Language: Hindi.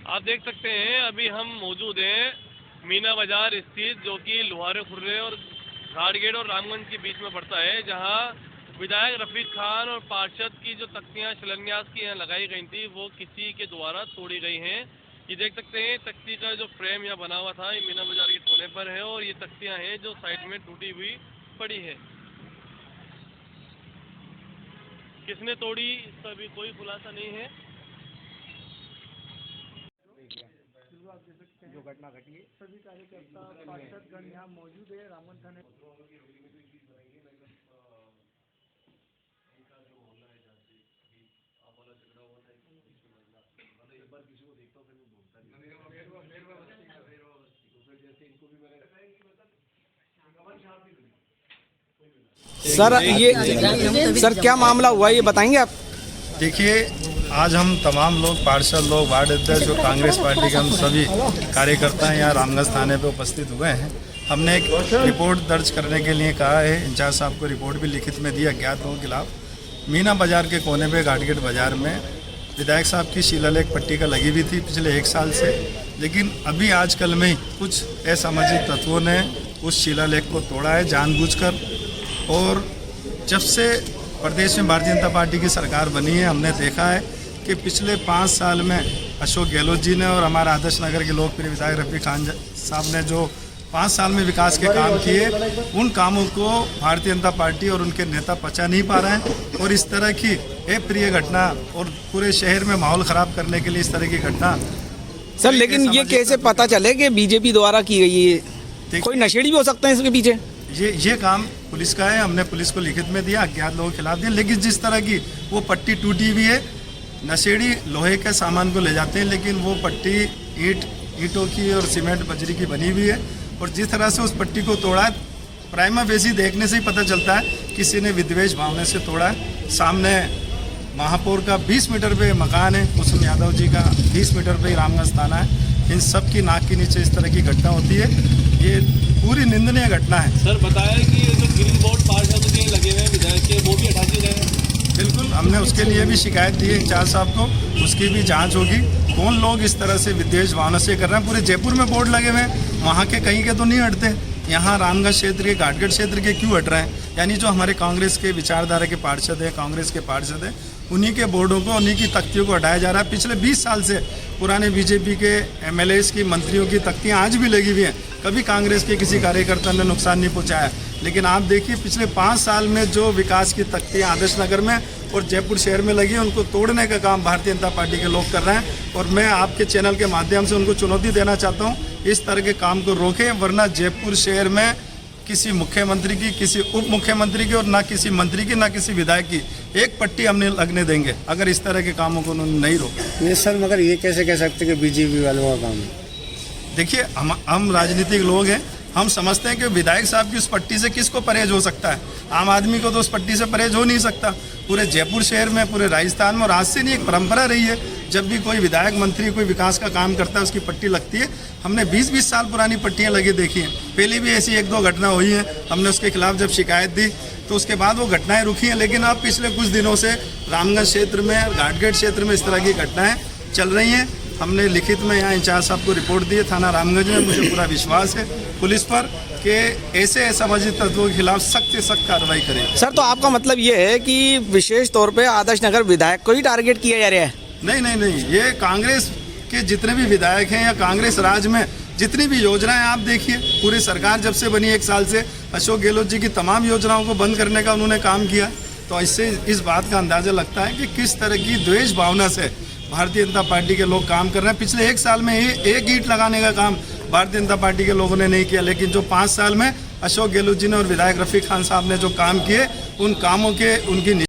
आप देख सकते हैं अभी हम मौजूद हैं मीना बाजार स्थित, जो कि लोहारे खुर्रे और घाट गेट और रामगंज के बीच में पड़ता है, जहां विधायक रफीक खान और पार्षद की जो तख्तियां शिलान्यास की यहाँ लगाई गई थी वो किसी के द्वारा तोड़ी गई हैं। ये देख सकते हैं तख्ती का जो फ्रेम यहाँ बना हुआ था ये मीना बाजार के कोने पर है और ये तख्तियां हैं जो साइड में टूटी हुई पड़ी है। किसने तोड़ी इसका भी कोई खुलासा नहीं है। आप देख सकते हैं जो घटना घटी है, सभी कार्यकर्ता पार्षदगण यहाँ मौजूद है। रामगंज थाने सर क्या मामला हुआ ये बताएंगे आप? देखिए, आज हम तमाम लोग पार्षद लोग, वार्ड अध्यक्ष और कांग्रेस पार्टी के हम सभी कार्यकर्ता यहाँ रामगंज थाने पे उपस्थित हुए हैं। हमने एक रिपोर्ट दर्ज करने के लिए कहा है। इंचार्ज साहब को रिपोर्ट भी लिखित में दी अज्ञात लोगों के खिलाफ। मीना बाजार के कोने पे घाटगेट बाजार में विधायक साहब की शिलालेख पट्टी का लगी हुई थी पिछले 1 साल से, लेकिन अभी आजकल में कुछ असामाजिक तत्वों ने उस शिलालेख को तोड़ा है जानबूझकर। और जब से प्रदेश में भारतीय जनता पार्टी की सरकार बनी है, हमने देखा है कि पिछले 5 साल में अशोक गहलोत जी ने और हमारा आदर्श नगर के लोकप्रिय विधायक रफीक खान साहब ने जो 5 साल में विकास के काम किए, उन कामों को भारतीय जनता पार्टी और उनके नेता पचा नहीं पा रहे हैं। और इस तरह की अप्रिय घटना और पूरे शहर में माहौल ख़राब करने के लिए इस तरह की घटना। सर लेकिन ये कैसे पता चले कि बीजेपी द्वारा की गई है? कोई नशेड़ी भी हो सकते हैं इसके पीछे? ये काम पुलिस का है। हमने पुलिस को लिखित में दिया, अज्ञात लोगों के खिलाफ दिया। लेकिन जिस तरह की वो पट्टी टूटी हुई है, नशेड़ी लोहे के सामान को ले जाते हैं, लेकिन वो पट्टी ईंटों की और सीमेंट बजरी की बनी हुई है। और जिस तरह से उस पट्टी को तोड़ा है, प्राइमा फेसी देखने से ही पता चलता है किसी ने विद्वेष भावना से तोड़ा है। सामने महापौर का 20 मीटर पे मकान है, कुसुम यादव जी का 20 मीटर पे ही रामगंज थाना है। इन सब की नाक के नीचे इस तरह की घटना होती है, ये पूरी निंदनीय घटना है। सर बताया कि ये जो ग्रीन बोर्ड पार्षद के लगे हुए हैं विधायक के, वो भी हटा दिए गए। बिल्कुल, हमने उसके लिए भी शिकायत दी है इंचार्ज साहब को, उसकी भी जांच होगी। कौन लोग इस तरह से विद्वेष भावना से कर रहे हैं। पूरे जयपुर में बोर्ड लगे हुए हैं, वहाँ के कहीं के तो नहीं हटते, यहाँ रामगंज क्षेत्र के, घाटगेट क्षेत्र के क्यों हट रहे हैं? यानी जो हमारे कांग्रेस के विचारधारा के पार्षद हैं, कांग्रेस के पार्षद हैं, उन्हीं के बोर्डों को, उन्हीं की तख्तियों को हटाया जा रहा है। पिछले 20 साल से पुराने बीजेपी के एमएलएस की, मंत्रियों की तख्तियाँ आज भी लगी हुई हैं। कभी कांग्रेस के किसी कार्यकर्ता ने नुकसान नहीं पहुँचाया। लेकिन आप देखिए पिछले 5 साल में जो विकास की तख्तियाँ आदर्श नगर में और जयपुर शहर में लगी, उनको तोड़ने का काम भारतीय जनता पार्टी के लोग कर रहे हैं। और मैं आपके चैनल के माध्यम से उनको चुनौती देना चाहता हूँ, इस तरह के काम को रोकें, वरना जयपुर शहर में किसी मुख्यमंत्री की, किसी उप मुख्यमंत्री की और ना किसी मंत्री की, ना किसी विधायक की एक पट्टी हमने लगने देंगे अगर इस तरह के कामों को उन्होंने नहीं रोका। नहीं सर, मगर ये कैसे कह सकते कि बीजेपी वालों का काम है? देखिए, हम राजनीतिक लोग हैं, हम समझते हैं कि विधायक साहब की उस पट्टी से किसको परहेज हो सकता है। आम आदमी को तो उस पट्टी से परहेज हो नहीं सकता। पूरे जयपुर शहर में, पूरे राजस्थान में और आज से नहीं, एक परंपरा रही है, जब भी कोई विधायक मंत्री कोई विकास का काम करता है उसकी पट्टी लगती है। हमने 20-20 साल पुरानी पट्टियाँ लगी देखी हैं। पहले भी ऐसी 1-2 घटना हुई हैं, हमने उसके खिलाफ जब शिकायत दी तो उसके बाद वो घटनाएं रुकी हैं। लेकिन अब पिछले कुछ दिनों से रामगंज क्षेत्र में, घाटगेट क्षेत्र में इस तरह की घटनाएँ चल रही हैं। हमने लिखित में यहाँ इंचार्ज साहब को रिपोर्ट दी है थाना रामगंज में। मुझे पूरा विश्वास है पुलिस पर कि ऐसे असामाजिक तत्वों के खिलाफ सख्त से सख्त कार्रवाई करेगी। सर तो आपका मतलब ये है कि विशेष तौर पे आदर्श नगर विधायक को ही टारगेट किया जा रहा है? नहीं, ये कांग्रेस के जितने भी विधायक हैं या कांग्रेस राज में जितनी भी योजनाएं आप देखिए, पूरी सरकार जब से बनी 1 साल से अशोक गहलोत जी की तमाम योजनाओं को बंद करने का उन्होंने काम किया। तो इससे इस बात का अंदाजा लगता है कि किस तरह की द्वेष भावना से भारतीय जनता पार्टी के लोग काम कर रहे हैं। पिछले 1 साल में एक ईंट लगाने का काम भारतीय जनता पार्टी के लोगों ने नहीं किया, लेकिन जो 5 साल में अशोक गहलोत जी ने और विधायक रफीक खान साहब ने जो काम किए, उन कामों के उनकी